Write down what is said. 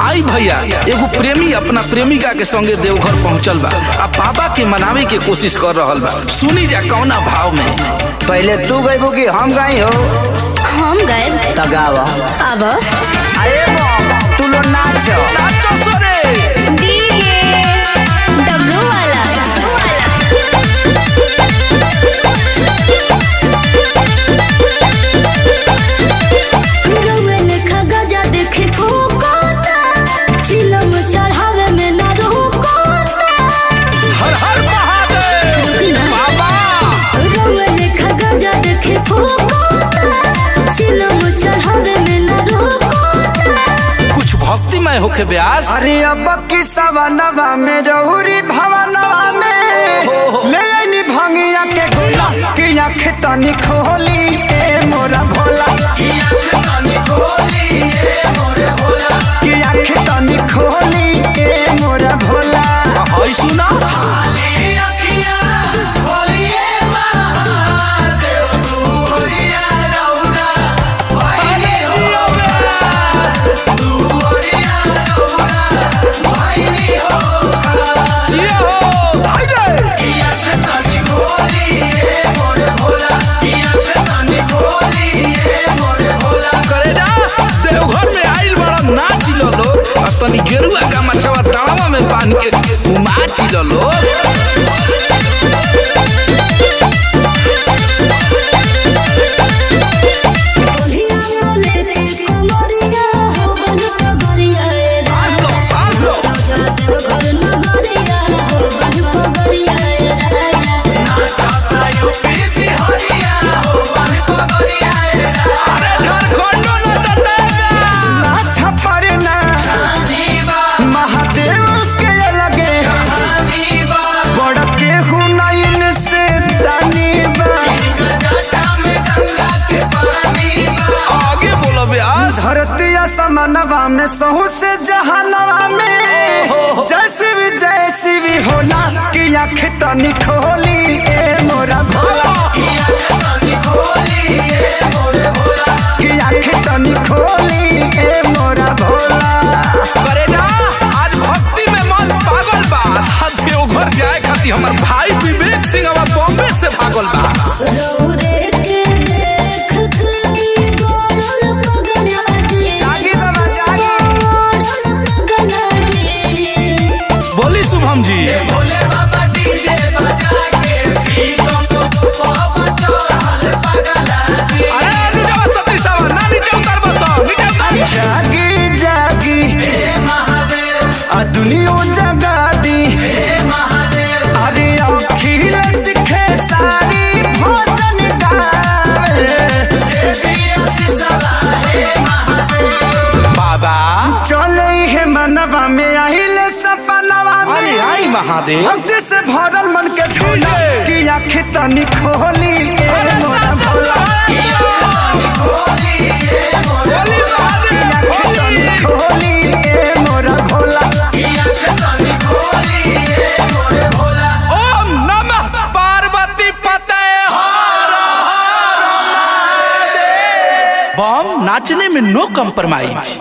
आई भैया, एगो प्रेमी अपना प्रेमिका के संगे देवघर पहुंचल बा आ बाबा के मनावे के कोशिश कर रहल बा। सुनी जा कौना भाव में। पहले तू गईबू कि हम गई हो? हम गए तगावा अब अरे तू लो नाचो सोरे डीजे डब्लू वाला रोवेल खगजा देखे फूकोता चिलम चढ़ावे में ना रोकोता। हर हर महादेव बाबा। रोवेल खगजा देखे फूकोता चिलम चढ़ावे में ना रोकोता। कुछ भक्तिमय होके ब्यास। अरे अब की सवनवा में रहुरी भवनवा में ले आईनी भंगिया के गोला की आँख तनी खोली ए मोरा भोला की आँख तनी खोली ए मोरा भोला की आँख तनी खोली ए मोरा भोला। हई सुना नाच लो लोग, तनी गेरुआ का मछवा टावा में बांध के नाच लो लोग। धरतिया समनवा में सहू से जहानवा में जैसी भी होला की आँख तनी खोली ए मोरा भोला की आँख तनी खोली ए मोरा भोला की आँख तनी खोली ए मोरा भोला। करे ना आज भक्ति में मन पागल बा। देवघर जाए खातिर हमार भाई विवेक सिंह अब बॉम्बे से भागल बा। बोली शुभम जी। भोले बाबा डीजे बजा के जागी जागी आ दुनिया जगा दी अरे अखिल सिखे सारी भोजन बाबा चले है मनवा में आइल सपनवा में आई महादेव भक्ति से भरल मन के झोला की आँख तनी खोली ए मोरा भोला की आँख तनी खोली ए मोरा भोला की आँख तनी खोली ए मोरा भोला। ओम नमः पार्वती पते। बम नाचने में नो कम्प्रोमाइज।